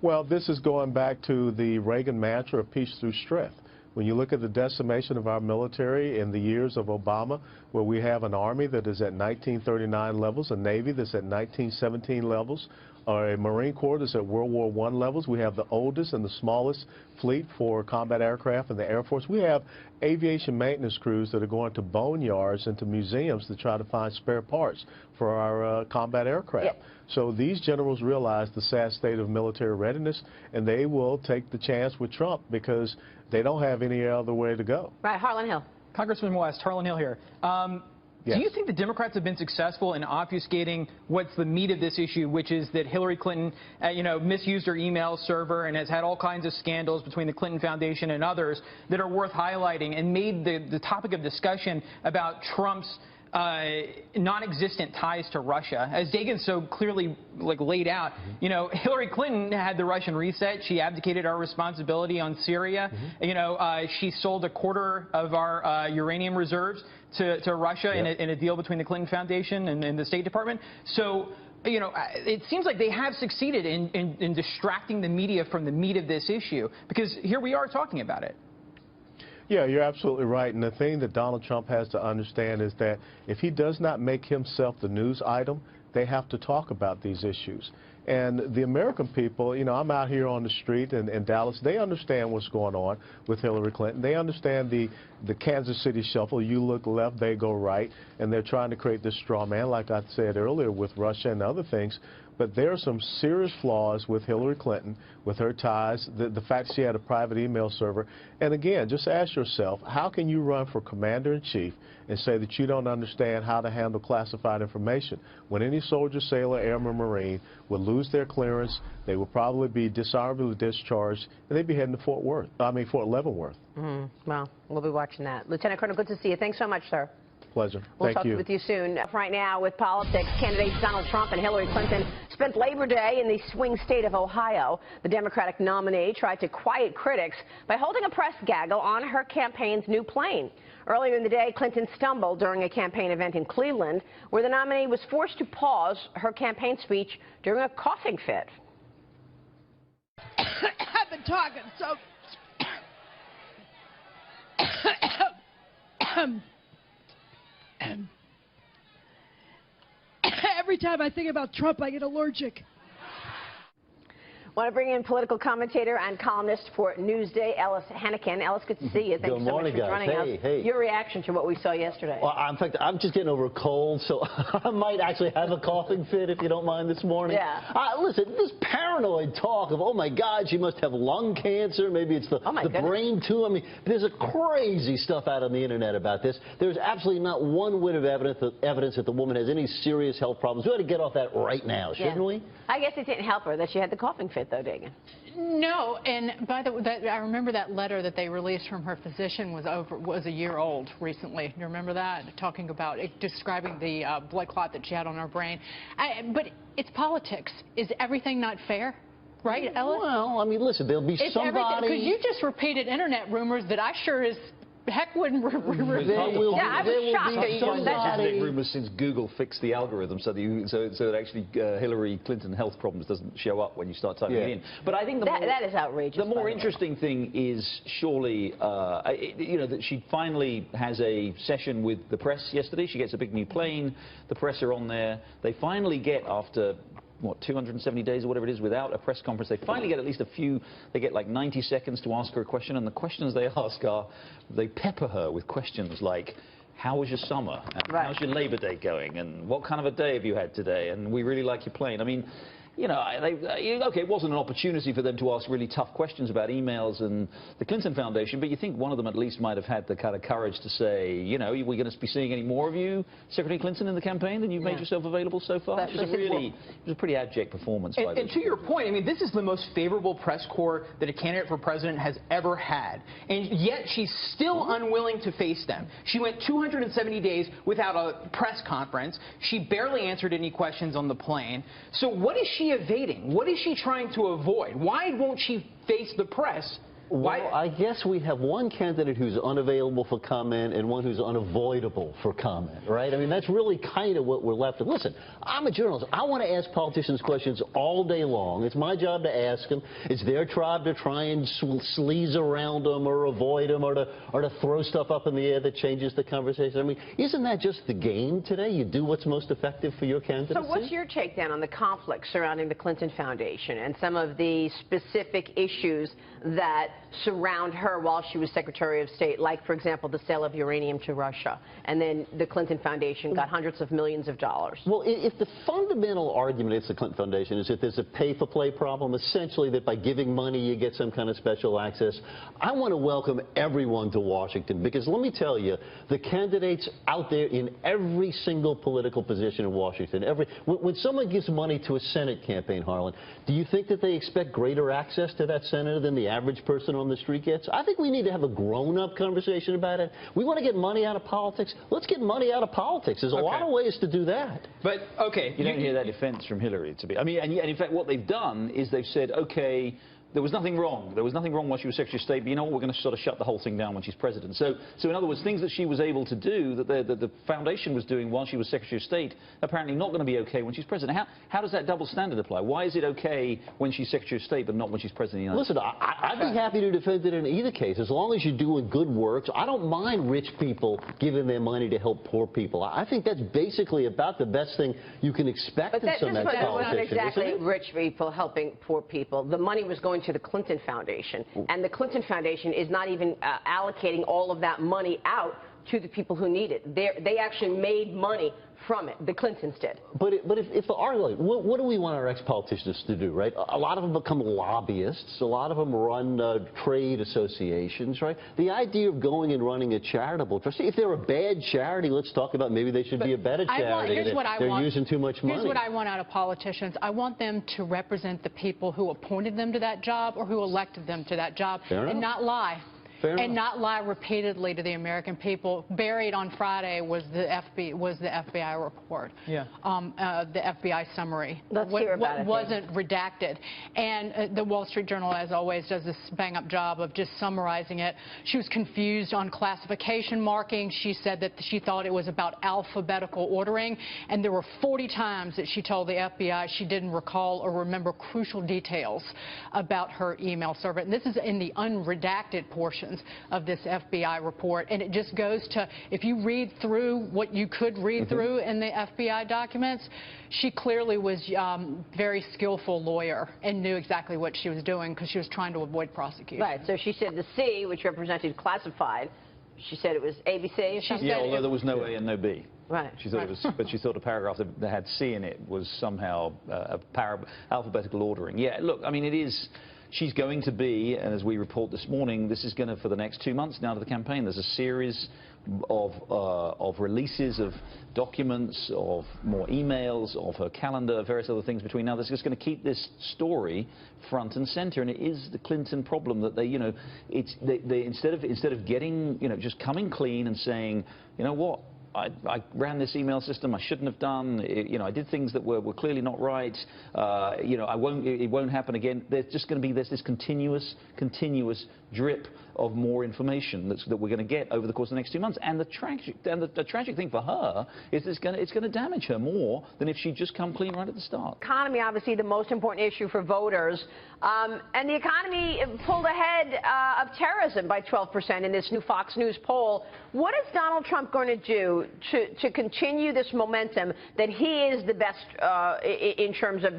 S14: Well, this is going back to the Reagan mantra of peace through strength. When you look at the decimation of our military in the years of Obama, where we have an Army that is at 1939 levels, a Navy that's at 1917 levels, or a Marine Corps that's at World War I levels. We have the oldest and the smallest fleet for combat aircraft in the Air Force. We have aviation maintenance crews that are going to boneyards and to museums to try to find spare parts for our combat aircraft. Yep. So these generals realize the sad state of military readiness, and they will take the chance with Trump because they don't have any other way to go.
S10: Right, Harlan Hill.
S15: Congressman West, Harlan Hill here.
S14: Yes.
S15: Do you think the Democrats have been successful in obfuscating what's the meat of this issue, which is that Hillary Clinton, misused her email server and has had all kinds of scandals between the Clinton Foundation and others that are worth highlighting, and made the topic of discussion about Trump's non-existent ties to Russia? As Dagan so clearly laid out, Hillary Clinton had the Russian reset. She abdicated our responsibility on Syria. She sold a quarter of our uranium reserves to Russia in a deal between the Clinton Foundation and the State Department. So, it seems like they have succeeded in distracting the media from the meat of this issue, because here we are talking about it.
S14: Yeah, you're absolutely right. And the thing that Donald Trump has to understand is that if he does not make himself the news item, they have to talk about these issues. And the American people, I'm out here on the street in Dallas. They understand what's going on with Hillary Clinton. They understand the Kansas City shuffle. You look left, they go right. And they're trying to create this straw man, like I said earlier, with Russia and other things. But there are some serious flaws with Hillary Clinton, with her ties, the fact she had a private email server. And again, just ask yourself, how can you run for commander-in-chief and say that you don't understand how to handle classified information? When any soldier, sailor, airman, Marine would lose their clearance, they would probably be dishonorably discharged, and they'd be heading to Fort Leavenworth.
S10: Well, we'll be watching that. Lieutenant Colonel, good to see you. Thanks so much, sir.
S14: Pleasure.
S10: We'll
S14: Thank
S10: talk
S14: you.
S10: with you soon. Right now, with politics, candidates Donald Trump and Hillary Clinton spent Labor Day in the swing state of Ohio. The Democratic nominee tried to quiet critics by holding a press gaggle on her campaign's new plane. Earlier in the day, Clinton stumbled during a campaign event in Cleveland, where the nominee was forced to pause her campaign speech during a coughing fit.
S16: I've been talking so... Every time I think about Trump, I get allergic.
S10: Want to bring in political commentator and columnist for Newsday, Ellis Hennigan. Ellis, good to see you. Thank you so much for joining us.
S17: Hey.
S10: Your reaction to what we saw yesterday?
S17: Well, in fact, I'm just getting over a cold, so I might actually have a coughing fit, if you don't mind, this morning.
S10: Yeah.
S17: Listen, this paranoid talk of, oh, my God, she must have lung cancer. Maybe it's the brain tumor. I mean, there's a crazy stuff out on the Internet about this. There's absolutely not one whit of evidence that the woman has any serious health problems. We ought to get off that right now, shouldn't we?
S10: I guess it didn't help her that she had the coughing fit, though, Dagan.
S13: No, and by the way, I remember that letter that they released from her physician was a year old recently. You remember that? Talking about describing the blood clot that she had on her brain. But it's politics. Is everything not fair? Right, Ellis?
S17: Well, I mean, listen, there'll be somebody...
S13: Because you just repeated Internet rumors that I sure as heck wouldn't reveal.
S10: I was shocked that you just said that.
S12: Big rumors since Google fixed the algorithm so that actually Hillary Clinton health problems doesn't show up when you start typing it in. But I think
S10: that is outrageous.
S12: The more interesting thing is surely, that she finally has a session with the press yesterday. She gets a big new plane. The press are on there. They finally get, after 270 days or whatever it is without a press conference, they finally get at least a few. They get like 90 seconds to ask her a question, and the questions they ask are, they pepper her with questions like, how was your summer? And how's your Labor Day going? And what kind of a day have you had today? And we really like your plane. I mean, okay, it wasn't an opportunity for them to ask really tough questions about emails and the Clinton Foundation, but you think one of them at least might have had the kind of courage to say, are we going to be seeing any more of you, Secretary Clinton, in the campaign than you've made yourself available so far? It was a pretty abject performance.
S15: And to your point, I mean, this is the most favorable press corps that a candidate for president has ever had. And yet she's still unwilling to face them. She went 270 days without a press conference. She barely answered any questions on the plane. So what is she evading? What is she trying to avoid? Why won't she face the press
S17: Well, I guess we have one candidate who's unavailable for comment and one who's unavoidable for comment, right? I mean, that's really kind of what we're left with. Listen, I'm a journalist. I want to ask politicians questions all day long. It's my job to ask them. It's their job to try and sleaze around them or avoid them or to throw stuff up in the air that changes the conversation. I mean, isn't that just the game today? You do what's most effective for your candidacy?
S10: So what's your take then on the conflict surrounding the Clinton Foundation and some of the specific issues that surround her while she was Secretary of State, like, for example, the sale of uranium to Russia, and then the Clinton Foundation got hundreds of millions of dollars?
S17: Well, if the fundamental argument against the Clinton Foundation is that there's a pay-for-play problem, essentially that by giving money you get some kind of special access, I want to welcome everyone to Washington, because let me tell you, the candidates out there in every single political position in Washington, when someone gives money to a Senate campaign, Harlan, do you think that they expect greater access to that senator than the average person on the street gets? I think we need to have a grown-up conversation about it. We want to get money out of politics. Let's get money out of politics. There's a lot of ways to do that.
S12: But, okay. You don't hear that defense from Hillary, I mean, and in fact, what they've done is they've said, okay, there was nothing wrong. There was nothing wrong while she was Secretary of State, but you know what, we're going to sort of shut the whole thing down when she's president. So in other words, things that she was able to do, that the foundation was doing while she was Secretary of State, apparently not going to be okay when she's president. How does that double standard apply? Why is it okay when she's Secretary of State, but not when she's president of the United States?
S17: Listen, I'd be happy to defend it in either case, as long as you're doing good works. I don't mind rich people giving their money to help poor people. I think that's basically about the best thing you can expect from some politician. But that
S10: wasn't exactly rich people helping poor people. The money was going to the Clinton Foundation, and the Clinton Foundation is not even allocating all of that money out to the people who need it. They actually made money from it. The Clintons did.
S17: But if the argument, what do we want our ex-politicians to do, right? A lot of them become lobbyists. A lot of them run trade associations, right? The idea of going and running a charitable trust, if they're a bad charity, let's talk about maybe they should be a better charity. They're using too much money.
S13: Here's what I want out of politicians. I want them to represent the people who appointed them to that job or who elected them to that job and not lie. And not lie repeatedly to the American people. Buried on Friday was the FBI report. Yeah. The FBI summary.
S10: Let's hear about it.
S13: Wasn't redacted. And the Wall Street Journal, as always, does this bang-up job of just summarizing it. She was confused on classification marking. She said that she thought it was about alphabetical ordering. And there were 40 times that she told the FBI she didn't recall or remember crucial details about her email server. And this is in the unredacted portion of this FBI report, and it just goes to, if you read through what you could read through in the FBI documents, she clearly was a very skillful lawyer and knew exactly what she was doing because she was trying to avoid prosecution.
S10: Right, so she said the C, which represented classified, she said it was ABC or something?
S12: Yeah, although there was no A and no B.
S10: Right.
S12: She thought it was, but she thought a paragraph that had C in it was somehow alphabetical ordering. Yeah, look, I mean, it is. She's going to be, and as we report this morning, this is going to, for the next 2 months now to the campaign, there's a series of releases of documents, of more emails, of her calendar, various other things between now. That's just going to keep this story front and center, and it is the Clinton problem that they, you know, they instead of getting, you know, just coming clean and saying, you know what, I ran this email system I shouldn't have done. You know, I did things that were clearly not right. You know, it won't happen again. There's just going to be this continuous drip of more information that we're going to get over the course of the next 2 months. And the tragic thing for her is it's going to damage her more than if she'd just come clean right at the start.
S10: Economy, obviously, the most important issue for voters. And the economy pulled ahead of terrorism by 12% in this new Fox News poll. What is Donald Trump going to do to continue this momentum that he is the best in terms of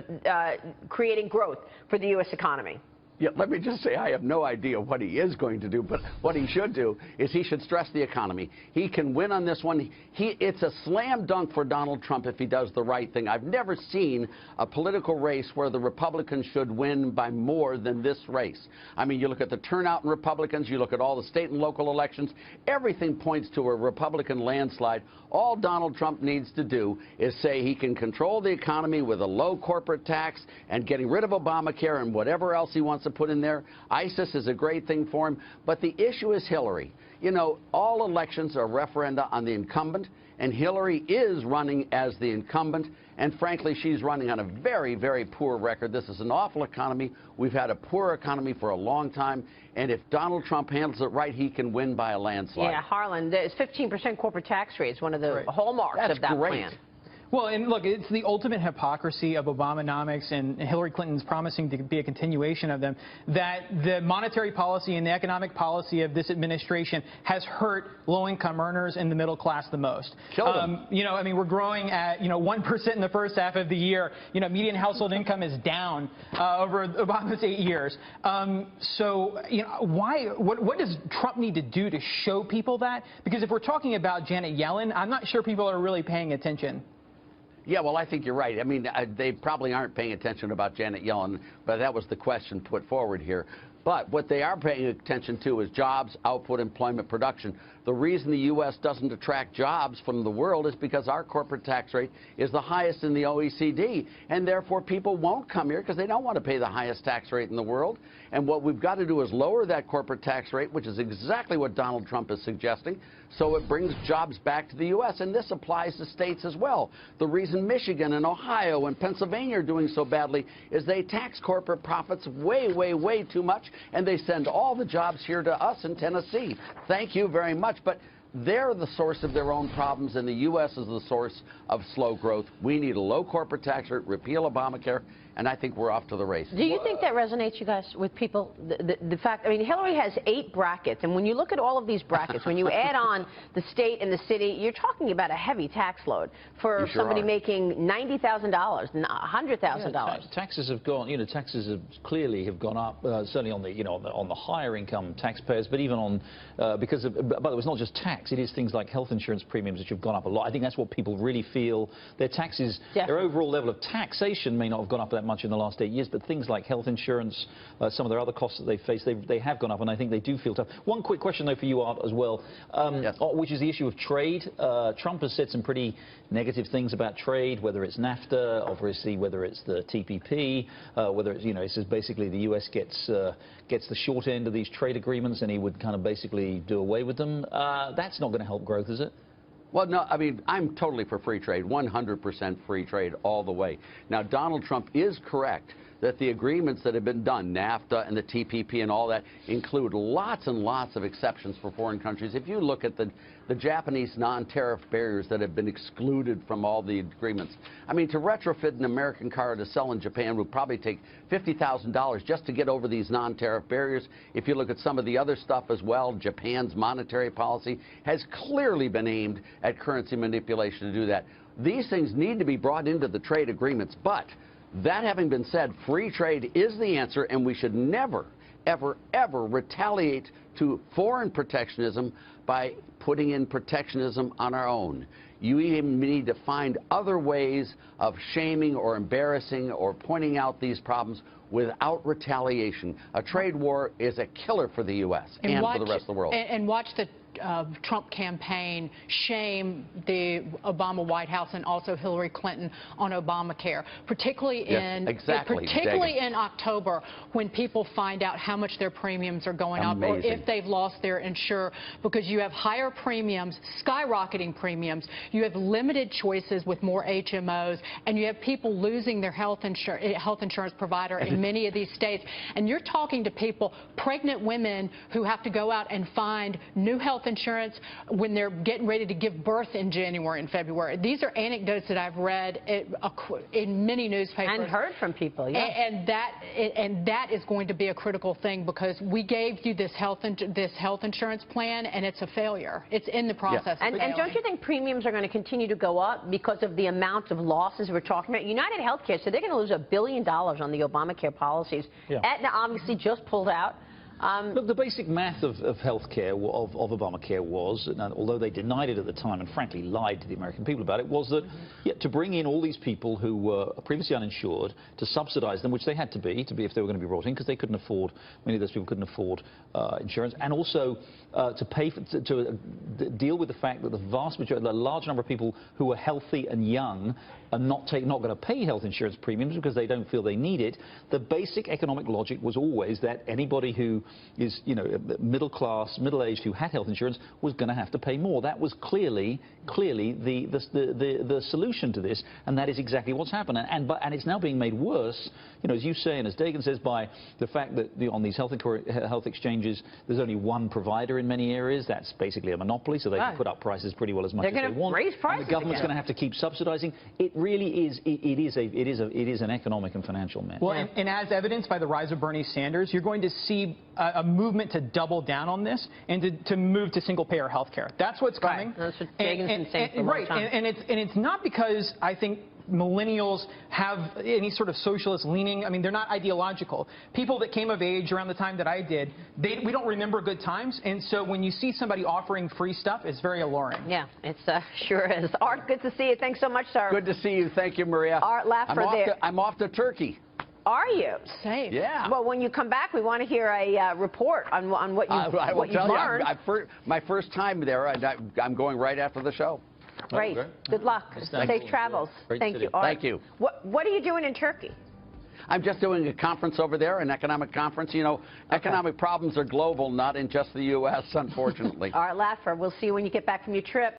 S10: creating growth for the U.S. economy?
S11: Yeah, let me just say I have no idea what he is going to do, but what he should do is he should stress the economy. He can win on this one. It's a slam dunk for Donald Trump if he does the right thing. I've never seen a political race where the Republicans should win by more than this race. I mean, you look at the turnout in Republicans, you look at all the state and local elections, everything points to a Republican landslide. All Donald Trump needs to do is say he can control the economy with a low corporate tax and getting rid of Obamacare and whatever else he wants to put in there. ISIS is a great thing for him, but the issue is Hillary. You know, all elections are referenda on the incumbent, And Hillary is running as the incumbent. And frankly, she's running on a very, very poor record. This is an awful economy. We've had a poor economy for a long time. And if Donald Trump handles it right, he can win by a landslide.
S10: Yeah, Harlan, there's 15% corporate tax rate is one of the hallmarks of that plan.
S15: Well, and look, it's the ultimate hypocrisy of Obamonomics and Hillary Clinton's promising to be a continuation of them, that the monetary policy and the economic policy of this administration has hurt low-income earners and the middle class the most.
S11: Killed them.
S15: You know, I mean, we're growing at, 1% in the first half of the year. You know, median household income is down over Obama's 8 years. So, what does Trump need to do to show people that? Because if we're talking about Janet Yellen, I'm not sure people are really paying attention.
S11: Yeah, well, I think you're right. I mean, they probably aren't paying attention about Janet Yellen, but that was the question put forward here. But what they are paying attention to is jobs, output, employment, production. The reason the U.S. doesn't attract jobs from the world is because our corporate tax rate is the highest in the OECD, and therefore people won't come here because they don't want to pay the highest tax rate in the world. And what we've got to do is lower that corporate tax rate, which is exactly what Donald Trump is suggesting, so it brings jobs back to the U.S., and this applies to states as well. The reason Michigan and Ohio and Pennsylvania are doing so badly is they tax corporate profits way, way, way too much, and they send all the jobs here to us in Tennessee. Thank you very much. But they're the source of their own problems, and the U.S. is the source of slow growth. We need a low corporate tax rate, repeal Obamacare, and I think we're off to the races.
S10: Do you think that resonates, you guys, with people? The fact, I mean, Hillary has 8 brackets, and when you look at all of these brackets, when you add on the state and the city, you're talking about a heavy tax load for somebody making $90,000, $100,000.
S12: Yeah, taxes have gone. Taxes have clearly gone up. Certainly on the on the higher income taxpayers, but even on but it was not just tax. It is things like health insurance premiums which have gone up a lot. I think that's what people really feel. Their taxes, their overall level of taxation may not have gone up that much in the last 8 years, but things like health insurance, some of their other costs that they face, they have gone up, and I think they do feel tough. One quick question, though, for you, Art, as well, which is the issue of trade. Trump has said some pretty negative things about trade, whether it's NAFTA, obviously, whether it's the TPP, whether it's, he says basically the U.S. gets the short end of these trade agreements, and he would kind of basically do away with them. That's not going to help growth, is it?
S11: Well, no, I mean, I'm totally for free trade, 100% free trade all the way. Now, Donald Trump is correct that the agreements that have been done, NAFTA and the TPP and all that, include lots and lots of exceptions for foreign countries. If you look at the Japanese non-tariff barriers that have been excluded from all the agreements, I mean, to retrofit an American car to sell in Japan would probably take $50,000 just to get over these non-tariff barriers. If you look at some of the other stuff as well, Japan's monetary policy has clearly been aimed at currency manipulation to do that. These things need to be brought into the trade agreements, but that having been said, free trade is the answer, and we should never, ever, ever retaliate to foreign protectionism by putting in protectionism on our own. You even need to find other ways of shaming or embarrassing or pointing out these problems without retaliation. A trade war is a killer for the U.S. and for the rest of the world.
S13: And watch the Trump campaign shame the Obama White House and also Hillary Clinton on Obamacare, particularly in October, when people find out how much their premiums are going up or if they've lost their insurer, because you have higher premiums, skyrocketing premiums, you have limited choices with more HMOs, and you have people losing their health insurance provider in many of these states. And you're talking to people, pregnant women who have to go out and find new health insurance when they're getting ready to give birth in January and February. These are anecdotes that I've read in many newspapers.
S10: And heard from people,
S13: and that is going to be a critical thing, because we gave you this health insurance plan, and it's a failure. It's in the process.
S10: And don't you think premiums are going to continue to go up because of the amount of losses we're talking about? United Healthcare said they're going to lose $1 billion on the Obamacare policies. Aetna obviously just pulled out.
S12: Look, the basic math of healthcare, of Obamacare was, and although they denied it at the time and frankly lied to the American people about it, was that to bring in all these people who were previously uninsured, to subsidize them, which they had to be if they were going to be brought in, because they couldn't afford, many of those people couldn't afford insurance, and also to pay to deal with the fact that the vast majority, the large number of people who are healthy and young are not going to pay health insurance premiums because they don't feel they need it. The basic economic logic was always that anybody who is, middle class, middle-aged who had health insurance was going to have to pay more. That was clearly the solution to this, and that is exactly what's happened. And it's now being made worse, as you say, and as Dagan says, by the fact that on these health exchanges, there's only one provider in many areas. That's basically a monopoly, so they can put up prices pretty well as much as they want.
S10: They're going to raise prices.
S12: And the government's going to have to keep subsidizing. It really is. It is an economic and financial mess.
S15: Well, and as evidenced by the rise of Bernie Sanders, you're going to see a movement to double down on this and to move to single-payer health care. That's what's coming.
S10: Right. That's what Dagan's been saying for a long time.
S15: And it's not because I think millennials have any sort of socialist leaning. I mean, they're not ideological. People that came of age around the time that I did, we don't remember good times, and so when you see somebody offering free stuff, it's very alluring.
S10: Yeah, it sure is. Art, good to see you. Thanks so much, sir.
S11: Good to see you. Thank you, Maria.
S10: Art Laffer there.
S11: I'm off to Turkey.
S10: Are you?
S13: Same.
S11: Yeah.
S10: Well, when you come back, we want to hear a report on what you've learned.
S11: My first time there, I'm going right after the show.
S10: Great. Good luck. Safe travels. Thank you, Art.
S11: Thank you.
S10: What are you doing in Turkey?
S11: I'm just doing a conference over there, an economic conference. Economic problems are global, not in just the U.S., unfortunately.
S10: Art Laffer, we'll see you when you get back from your trip.